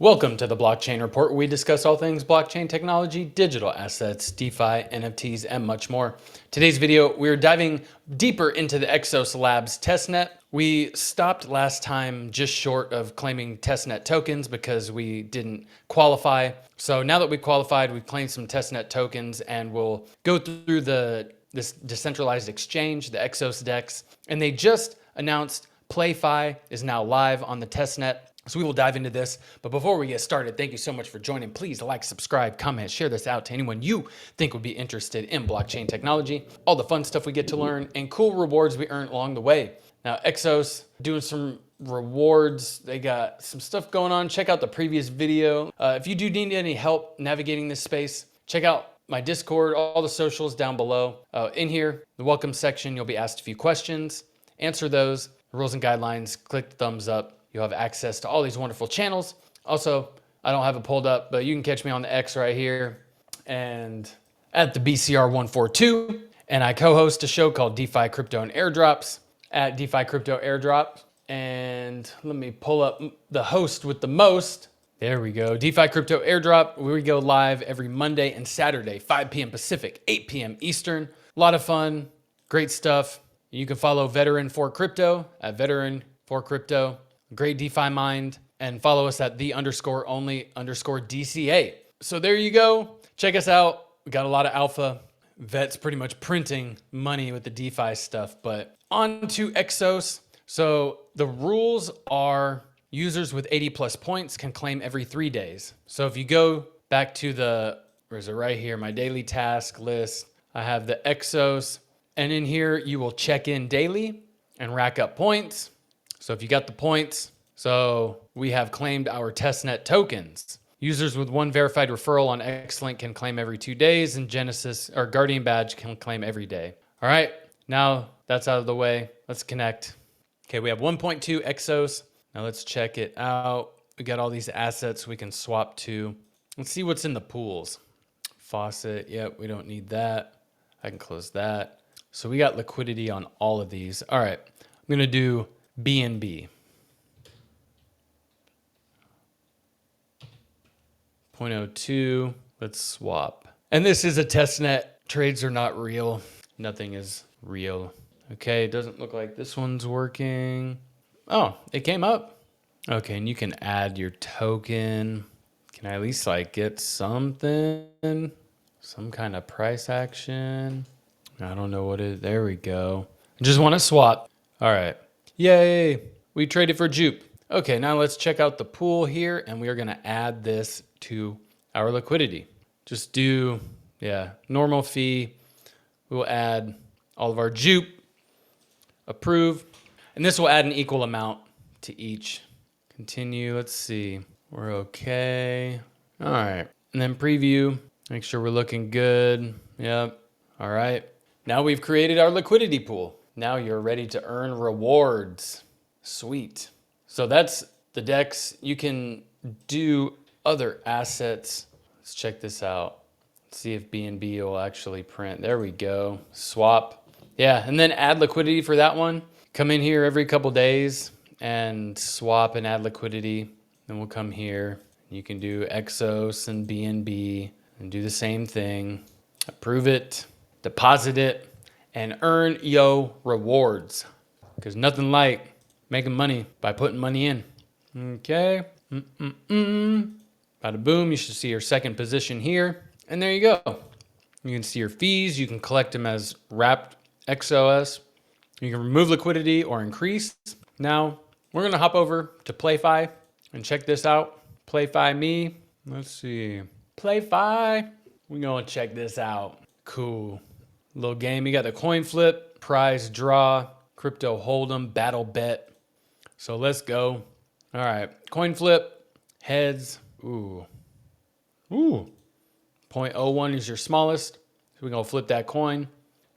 Welcome to the Blockchain Report, where we discuss all things blockchain technology, digital assets, DeFi, NFTs, and much more. Today's video, we're diving deeper into the XOS Labs testnet. We stopped last time just short of claiming testnet tokens because we didn't qualify. So now that we qualified, we've claimed some testnet tokens and we'll go through this decentralized exchange, the XOS DEX, and they just announced PlayFi is now live on the testnet. So we will dive into this. But before we get started, thank you so much for joining. Please like, subscribe, comment, share this out to anyone you think would be interested in blockchain technology, all the fun stuff we get to learn, and cool rewards we earn along the way. Now, XOS doing some rewards. They got some stuff going on. Check out the previous video. If you do need any help navigating this space, check out my Discord, all the socials down below. In here, the welcome section, you'll be asked a few questions. Answer those. Rules and guidelines, click the thumbs up. You'll have access to all these wonderful channels. Also, I don't have it pulled up, but you can catch me on the X right here and at the BCR142. And I co-host a show called DeFi Crypto and Airdrops at DeFi Crypto Airdrop. And let me pull up the host with the most. There we go. DeFi Crypto Airdrop. We go live every Monday and Saturday, 5 p.m. Pacific, 8 p.m. Eastern. A lot of fun, great stuff. You can follow Veteran4Crypto at Veteran4Crypto. Great DeFi mind, and follow us at the_only_DCA. So there you go. Check us out. We got a lot of alpha. Vet's pretty much printing money with the DeFi stuff, but on to XOS. So the rules are users with 80 plus points can claim every 3 days. So if you go back to where is it right here, my daily task list, I have the XOS, and in here you will check in daily and rack up points. So if you got the points, so we have claimed our testnet tokens. Users with 1 verified referral on Xlink can claim every 2 days, and Genesis or Guardian Badge can claim every day. All right, now that's out of the way. Let's connect. Okay, we have 1.2 XOS. Now let's check it out. We got all these assets we can swap to. Let's see what's in the pools. Faucet, yep, we don't need that. I can close that. So we got liquidity on all of these. All right, I'm gonna do BNB. 0.02, let's swap. And this is a testnet. Trades are not real. Nothing is real. Okay, it doesn't look like this one's working. Oh, it came up. Okay, and you can add your token. Can I at least like get something? Some kind of price action? I don't know what it is. There we go. I just want to swap. All right. Yay, we traded for Jupe. Okay, now let's check out the pool here, and we are gonna add this to our liquidity. Just do, normal fee. We will add all of our Jupe, approve, and this will add an equal amount to each. Continue, let's see, we're okay. All right, and then preview, make sure we're looking good. Yep, all right. Now we've created our liquidity pool. Now you're ready to earn rewards. Sweet. So that's the DEX. You can do other assets. Let's check this out. Let's see if BNB will actually print. There we go. Swap. Yeah, and then add liquidity for that one. Come in here every couple days and swap and add liquidity. Then we'll come here. You can do XOS and BNB and do the same thing. Approve it, deposit it, and earn yo rewards, because nothing like making money by putting money in. Okay. Bada boom, you should see your second position here. And there you go. You can see your fees. You can collect them as wrapped XOS. You can remove liquidity or increase. Now, we're going to hop over to PlayFi and check this out. PlayFi me. Let's see. PlayFi. We're going to check this out. Cool. Little game, you got the coin flip, prize draw, crypto hold'em, battle bet. So let's go. All right, coin flip, heads. Ooh. 0.01 is your smallest. So we're gonna flip that coin.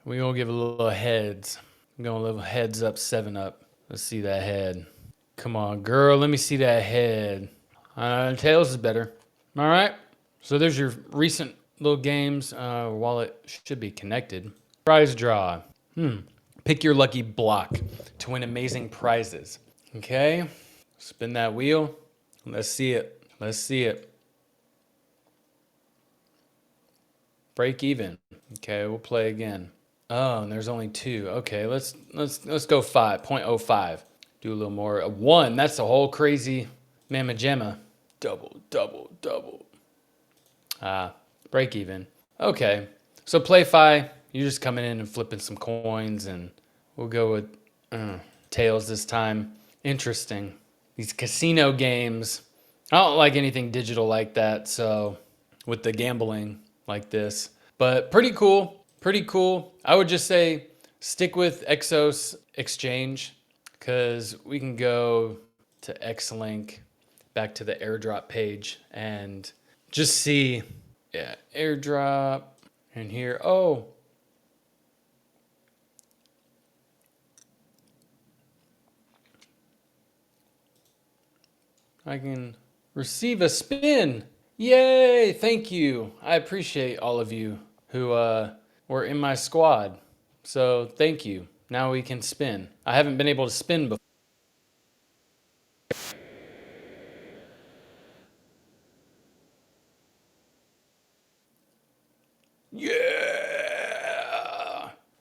We're gonna give a little heads. We're gonna level heads up, 7 up. Let's see that head. Come on, girl, let me see that head. Tails is better. All right, so there's your recent little games. Wallet should be connected. Prize draw. Pick your lucky block to win amazing prizes. Okay, spin that wheel. Let's see it. Let's see it. Break even. Okay, we'll play again. Oh, and there's only 2. Okay, let's go 5.05. Do a little more. A 1. That's a whole crazy mamma jamma. Double, double, double. Break even. Okay, so PlayFi, you're just coming in and flipping some coins, and we'll go with tails this time. Interesting. These casino games. I don't like anything digital like that, so with the gambling like this. But pretty cool. Pretty cool. I would just say stick with XOS Exchange because we can go to Xlink, back to the airdrop page, and just see, yeah, airdrop. And here, oh, I can receive a spin. Yay, thank you. I appreciate all of you who were in my squad. So thank you. Now we can spin. I haven't been able to spin before. Yeah.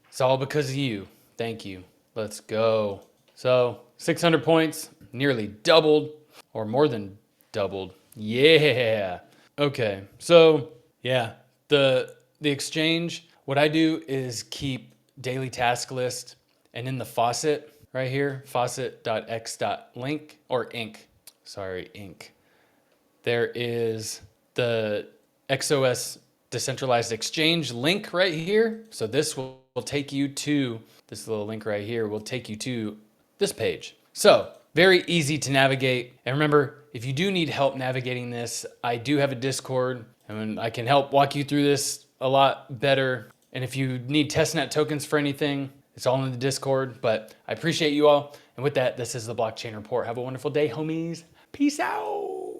It's all because of you. Thank you. Let's go. So 600 points, nearly doubled or more than doubled. Yeah. Okay. So yeah, the exchange, what I do is keep daily task list, and in the faucet right here, faucet.x.link or inc. Sorry, inc. There is the XOS decentralized exchange link right here. So this will take you to this little link right here will take you to this page. So very easy to navigate. And remember, if you do need help navigating this, I do have a Discord and I can help walk you through this a lot better. And if you need testnet tokens for anything, it's all in the Discord. But I appreciate you all. And with that, this is the Blockchain Report. Have a wonderful day, homies. Peace out.